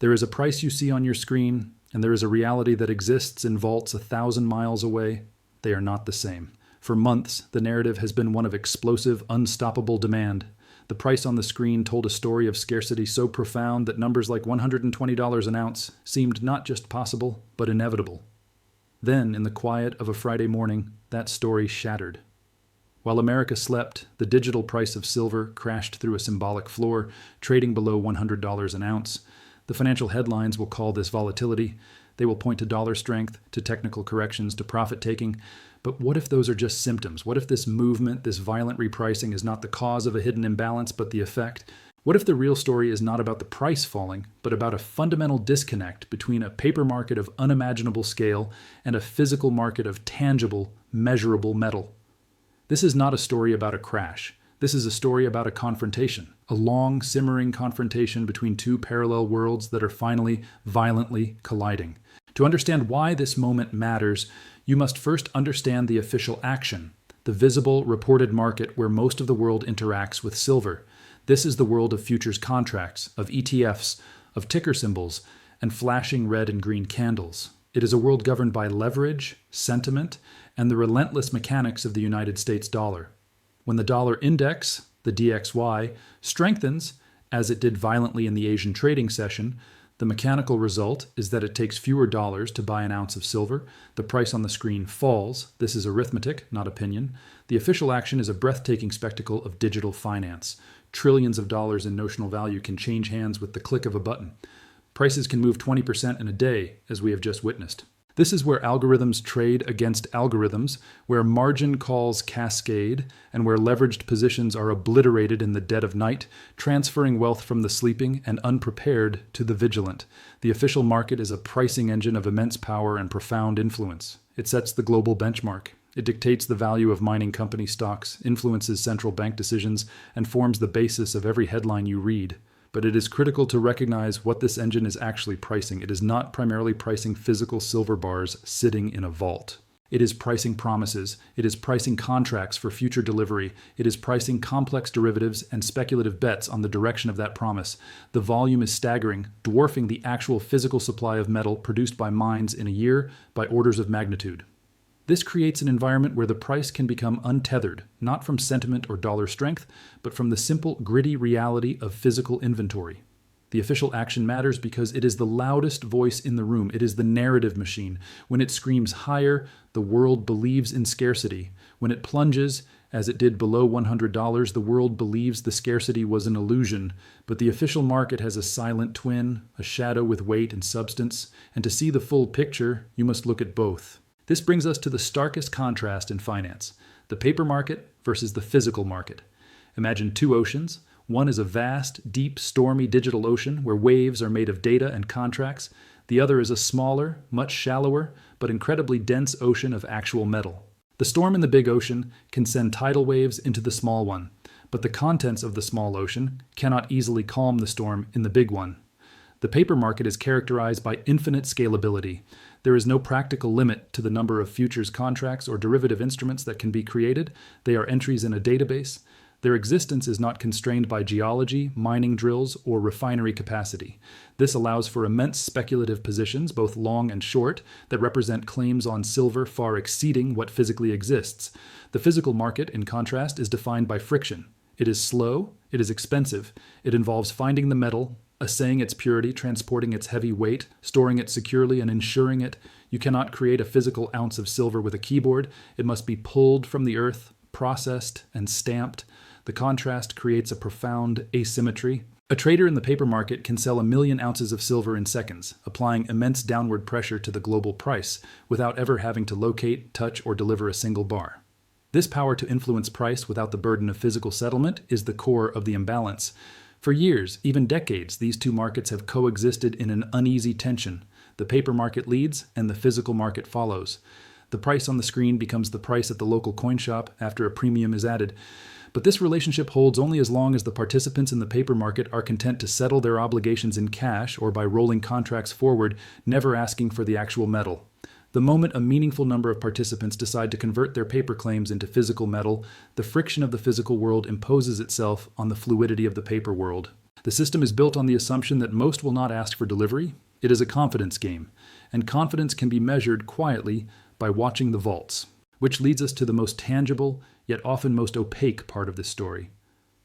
There is a price you see on your screen, and there is a reality that exists in vaults 1,000 miles away. They are not the same. For months, the narrative has been one of explosive, unstoppable demand. The price on the screen told a story of scarcity so profound that numbers like $120 an ounce seemed not just possible, but inevitable. Then, in the quiet of a Friday morning, that story shattered. While America slept, the digital price of silver crashed through a symbolic floor, trading below $100 an ounce. The financial headlines will call this volatility. They will point to dollar strength, to technical corrections, to profit-taking. But what if those are just symptoms? What if this movement, this violent repricing, is not the cause of a hidden imbalance, but the effect? What if the real story is not about the price falling, but about a fundamental disconnect between a paper market of unimaginable scale and a physical market of tangible, measurable metal? This is not a story about a crash. This is a story about a confrontation, a long, simmering confrontation between two parallel worlds that are finally, violently colliding. To understand why this moment matters, you must first understand the official action, the visible, reported market where most of the world interacts with silver. This is the world of futures contracts, of ETFs, of ticker symbols, and flashing red and green candles. It is a world governed by leverage, sentiment, and the relentless mechanics of the United States dollar. When the dollar index, the DXY, strengthens, as it did violently in the Asian trading session, the mechanical result is that it takes fewer dollars to buy an ounce of silver. The price on the screen falls. This is arithmetic, not opinion. The official action is a breathtaking spectacle of digital finance. Trillions of dollars in notional value can change hands with the click of a button. Prices can move 20% in a day, as we have just witnessed. This is where algorithms trade against algorithms, where margin calls cascade, and where leveraged positions are obliterated in the dead of night, transferring wealth from the sleeping and unprepared to the vigilant. The official market is a pricing engine of immense power and profound influence. It sets the global benchmark. It dictates the value of mining company stocks, influences central bank decisions, and forms the basis of every headline you read. But it is critical to recognize what this engine is actually pricing. It is not primarily pricing physical silver bars sitting in a vault. It is pricing promises. It is pricing contracts for future delivery. It is pricing complex derivatives and speculative bets on the direction of that promise. The volume is staggering, dwarfing the actual physical supply of metal produced by mines in a year by orders of magnitude. This creates an environment where the price can become untethered, not from sentiment or dollar strength, but from the simple, gritty reality of physical inventory. The official action matters because it is the loudest voice in the room. It is the narrative machine. When it screams higher, the world believes in scarcity. When it plunges, as it did below $100, the world believes the scarcity was an illusion. But the official market has a silent twin, a shadow with weight and substance, and to see the full picture, you must look at both. This brings us to the starkest contrast in finance, the paper market versus the physical market. Imagine two oceans. One is a vast, deep, stormy digital ocean where waves are made of data and contracts. The other is a smaller, much shallower, but incredibly dense ocean of actual metal. The storm in the big ocean can send tidal waves into the small one, but the contents of the small ocean cannot easily calm the storm in the big one. The paper market is characterized by infinite scalability. There is no practical limit to the number of futures contracts or derivative instruments that can be created. They are entries in a database. Their existence is not constrained by geology, mining drills, or refinery capacity. This allows for immense speculative positions, both long and short, that represent claims on silver far exceeding what physically exists. The physical market, in contrast, is defined by friction. It is slow, it is expensive, it involves finding the metal, assaying its purity, transporting its heavy weight, storing it securely, and insuring it. You cannot create a physical ounce of silver with a keyboard. It must be pulled from the earth, processed, and stamped. The contrast creates a profound asymmetry. A trader in the paper market can sell 1 million ounces of silver in seconds, applying immense downward pressure to the global price without ever having to locate, touch, or deliver a single bar. This power to influence price without the burden of physical settlement is the core of the imbalance. For years, even decades, these two markets have coexisted in an uneasy tension. The paper market leads, and the physical market follows. The price on the screen becomes the price at the local coin shop after a premium is added. But this relationship holds only as long as the participants in the paper market are content to settle their obligations in cash or by rolling contracts forward, never asking for the actual metal. The moment a meaningful number of participants decide to convert their paper claims into physical metal, the friction of the physical world imposes itself on the fluidity of the paper world. The system is built on the assumption that most will not ask for delivery. It is a confidence game, and confidence can be measured quietly by watching the vaults, which leads us to the most tangible, yet often most opaque part of this story.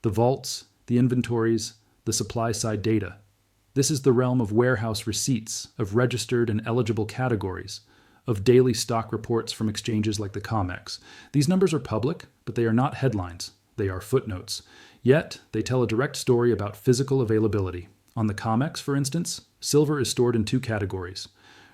The vaults, the inventories, the supply-side data. This is the realm of warehouse receipts, of registered and eligible categories, of daily stock reports from exchanges like the COMEX. These numbers are public, but they are not headlines. They are footnotes. Yet, they tell a direct story about physical availability. On the COMEX, for instance, silver is stored in two categories.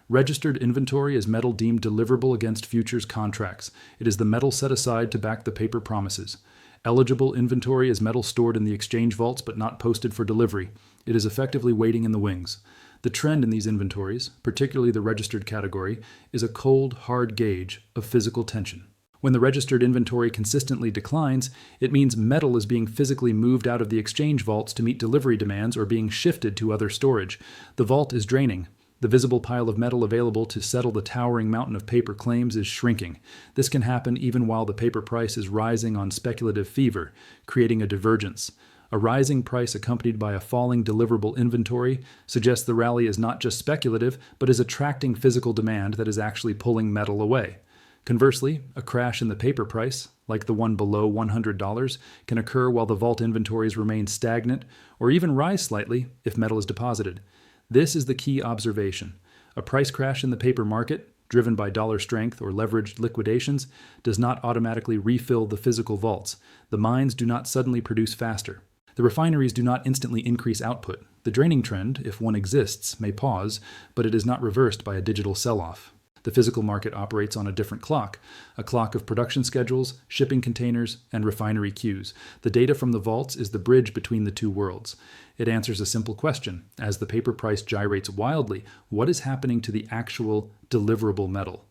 Registered inventory is metal deemed deliverable against futures contracts. It is the metal set aside to back the paper promises. Eligible inventory is metal stored in the exchange vaults but not posted for delivery. It is effectively waiting in the wings. The trend in these inventories, particularly the registered category, is a cold, hard gauge of physical tension. When the registered inventory consistently declines, it means metal is being physically moved out of the exchange vaults to meet delivery demands or being shifted to other storage. The vault is draining. The visible pile of metal available to settle the towering mountain of paper claims is shrinking. This can happen even while the paper price is rising on speculative fever, creating a divergence. A rising price accompanied by a falling deliverable inventory suggests the rally is not just speculative, but is attracting physical demand that is actually pulling metal away. Conversely, a crash in the paper price, like the one below $100, can occur while the vault inventories remain stagnant or even rise slightly if metal is deposited. This is the key observation. A price crash in the paper market, driven by dollar strength or leveraged liquidations, does not automatically refill the physical vaults. The mines do not suddenly produce faster. The refineries do not instantly increase output. The draining trend, if one exists, may pause, but it is not reversed by a digital sell-off. The physical market operates on a different clock, a clock of production schedules, shipping containers, and refinery queues. The data from the vaults is the bridge between the two worlds. It answers a simple question. As the paper price gyrates wildly, what is happening to the actual deliverable metal?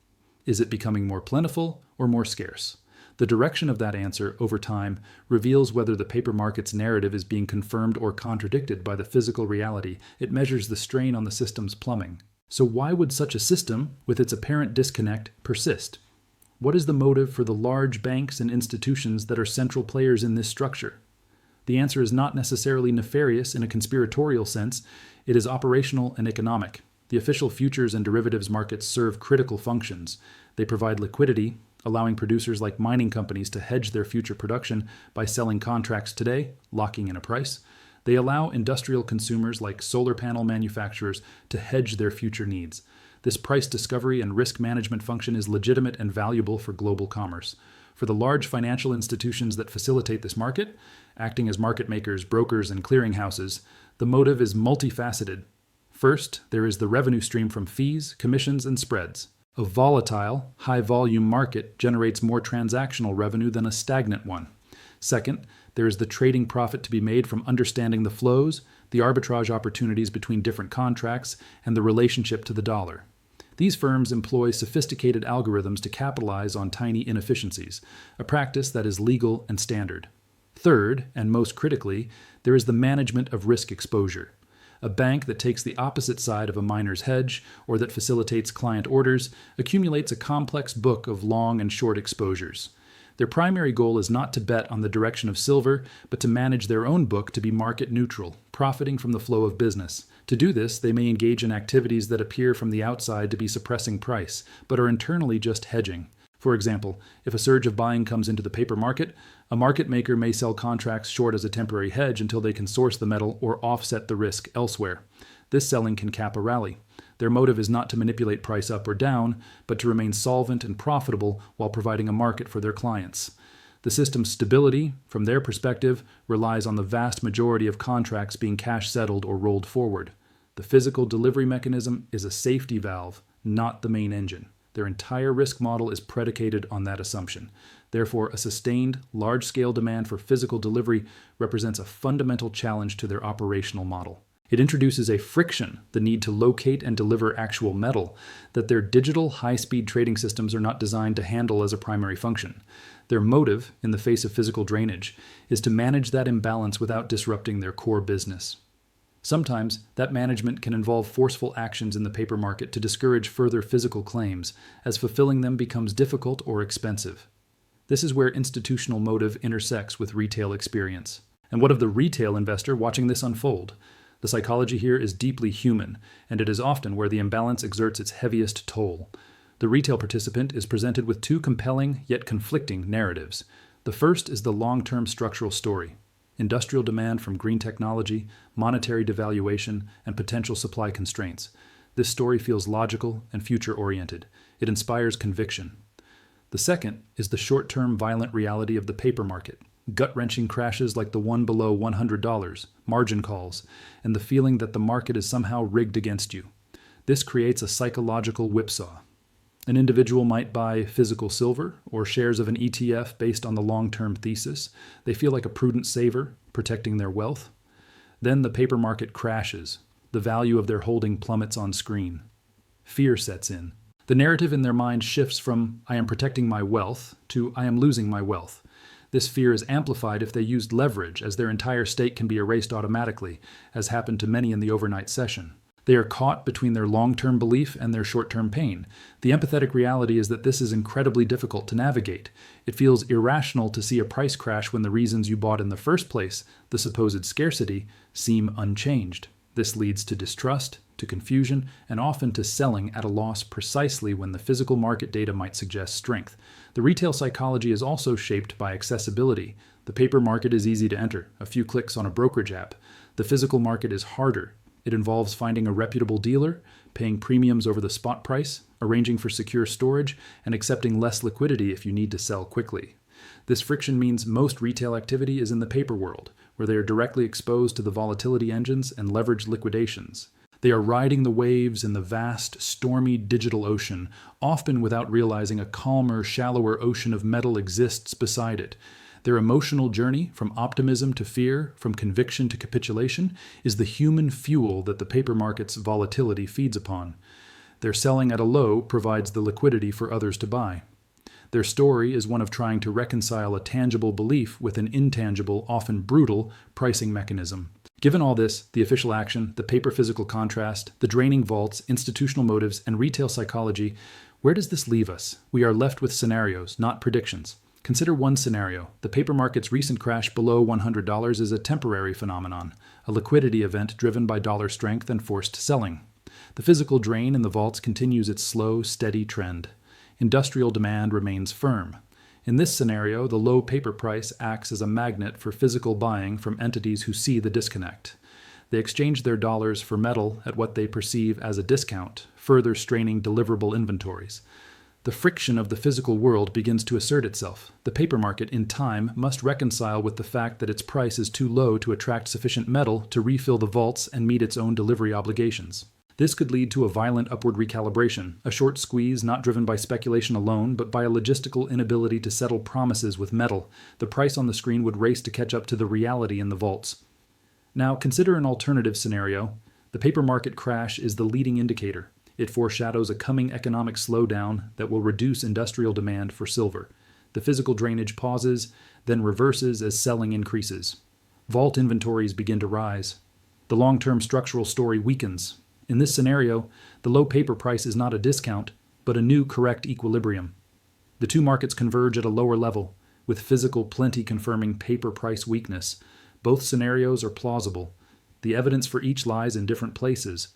Is it becoming more plentiful or more scarce? The direction of that answer over time reveals whether the paper market's narrative is being confirmed or contradicted by the physical reality. It measures the strain on the system's plumbing. So why would such a system, with its apparent disconnect, persist? What is the motive for the large banks and institutions that are central players in this structure? The answer is not necessarily nefarious in a conspiratorial sense. It is operational and economic. The official futures and derivatives markets serve critical functions. They provide liquidity, allowing producers like mining companies to hedge their future production by selling contracts today, locking in a price. They allow industrial consumers like solar panel manufacturers to hedge their future needs. This price discovery and risk management function is legitimate and valuable for global commerce. For the large financial institutions that facilitate this market, acting as market makers, brokers, and clearinghouses, the motive is multifaceted. First, there is the revenue stream from fees, commissions, and spreads. A volatile, high-volume market generates more transactional revenue than a stagnant one. Second, there is the trading profit to be made from understanding the flows, the arbitrage opportunities between different contracts, and the relationship to the dollar. These firms employ sophisticated algorithms to capitalize on tiny inefficiencies, a practice that is legal and standard. Third, and most critically, there is the management of risk exposure. A bank that takes the opposite side of a miner's hedge, or that facilitates client orders, accumulates a complex book of long and short exposures. Their primary goal is not to bet on the direction of silver, but to manage their own book to be market neutral, profiting from the flow of business. To do this, they may engage in activities that appear from the outside to be suppressing price, but are internally just hedging. For example, if a surge of buying comes into the paper market, a market maker may sell contracts short as a temporary hedge until they can source the metal or offset the risk elsewhere. This selling can cap a rally. Their motive is not to manipulate price up or down, but to remain solvent and profitable while providing a market for their clients. The system's stability, from their perspective, relies on the vast majority of contracts being cash settled or rolled forward. The physical delivery mechanism is a safety valve, not the main engine. Their entire risk model is predicated on that assumption. Therefore, a sustained, large-scale demand for physical delivery represents a fundamental challenge to their operational model. It introduces a friction, the need to locate and deliver actual metal, that their digital high-speed trading systems are not designed to handle as a primary function. Their motive, in the face of physical drainage, is to manage that imbalance without disrupting their core business. Sometimes, that management can involve forceful actions in the paper market to discourage further physical claims, as fulfilling them becomes difficult or expensive. This is where institutional motive intersects with retail experience. And what of the retail investor watching this unfold? The psychology here is deeply human, and it is often where the imbalance exerts its heaviest toll. The retail participant is presented with two compelling yet conflicting narratives. The first is the long-term structural story: industrial demand from green technology, monetary devaluation, and potential supply constraints. This story feels logical and future-oriented. It inspires conviction. The second is the short-term violent reality of the paper market: gut-wrenching crashes like the one below $100, margin calls, and the feeling that the market is somehow rigged against you. This creates a psychological whipsaw. An individual might buy physical silver or shares of an ETF based on the long-term thesis. They feel like a prudent saver, protecting their wealth. Then the paper market crashes. The value of their holding plummets on screen. Fear sets in. The narrative in their mind shifts from "I am protecting my wealth" to "I am losing my wealth." This fear is amplified if they used leverage, as their entire stake can be erased automatically, as happened to many in the overnight session. They are caught between their long-term belief and their short-term pain. The empathetic reality is that this is incredibly difficult to navigate. It feels irrational to see a price crash when the reasons you bought in the first place, the supposed scarcity, seem unchanged. This leads to distrust, to confusion, and often to selling at a loss precisely when the physical market data might suggest strength. The retail psychology is also shaped by accessibility. The paper market is easy to enter, a few clicks on a brokerage app. The physical market is harder. It involves finding a reputable dealer, paying premiums over the spot price, arranging for secure storage, and accepting less liquidity if you need to sell quickly. This friction means most retail activity is in the paper world, where they are directly exposed to the volatility engines and leveraged liquidations. They are riding the waves in the vast, stormy digital ocean, often without realizing a calmer, shallower ocean of metal exists beside it. Their emotional journey, from optimism to fear, from conviction to capitulation, is the human fuel that the paper market's volatility feeds upon. Their selling at a low provides the liquidity for others to buy. Their story is one of trying to reconcile a tangible belief with an intangible, often brutal, pricing mechanism. Given all this, the official action, the paper-physical contrast, the draining vaults, institutional motives, and retail psychology, where does this leave us? We are left with scenarios, not predictions. Consider one scenario. The paper market's recent crash below $100 is a temporary phenomenon, a liquidity event driven by dollar strength and forced selling. The physical drain in the vaults continues its slow, steady trend. Industrial demand remains firm. In this scenario, the low paper price acts as a magnet for physical buying from entities who see the disconnect. They exchange their dollars for metal at what they perceive as a discount, further straining deliverable inventories. The friction of the physical world begins to assert itself. The paper market, in time, must reconcile with the fact that its price is too low to attract sufficient metal to refill the vaults and meet its own delivery obligations. This could lead to a violent upward recalibration, a short squeeze not driven by speculation alone, but by a logistical inability to settle promises with metal. The price on the screen would race to catch up to the reality in the vaults. Now, consider an alternative scenario. The paper market crash is the leading indicator. It foreshadows a coming economic slowdown that will reduce industrial demand for silver. The physical drainage pauses, then reverses as selling increases. Vault inventories begin to rise. The long-term structural story weakens. In this scenario, the low paper price is not a discount, but a new correct equilibrium. The two markets converge at a lower level, with physical plenty confirming paper price weakness. Both scenarios are plausible. The evidence for each lies in different places.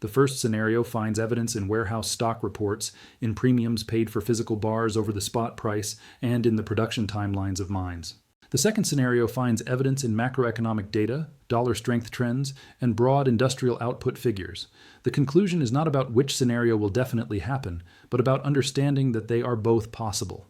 The first scenario finds evidence in warehouse stock reports, in premiums paid for physical bars over the spot price, and in the production timelines of mines. The second scenario finds evidence in macroeconomic data, dollar strength trends, and broad industrial output figures. The conclusion is not about which scenario will definitely happen, but about understanding that they are both possible.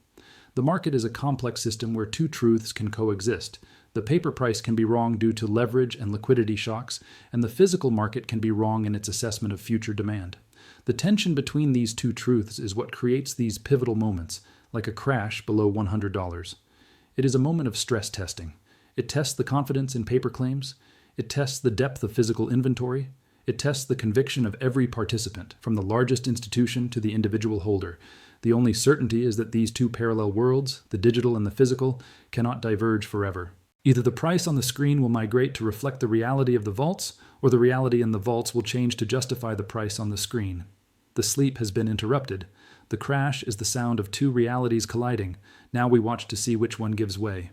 The market is a complex system where two truths can coexist. The paper price can be wrong due to leverage and liquidity shocks, and the physical market can be wrong in its assessment of future demand. The tension between these two truths is what creates these pivotal moments, like a crash below $100. It is a moment of stress testing. It tests the confidence in paper claims. It tests the depth of physical inventory. It tests the conviction of every participant, from the largest institution to the individual holder. The only certainty is that these two parallel worlds, the digital and the physical, cannot diverge forever. Either the price on the screen will migrate to reflect the reality of the vaults, or the reality in the vaults will change to justify the price on the screen. The sleep has been interrupted. The crash is the sound of two realities colliding. Now we watch to see which one gives way.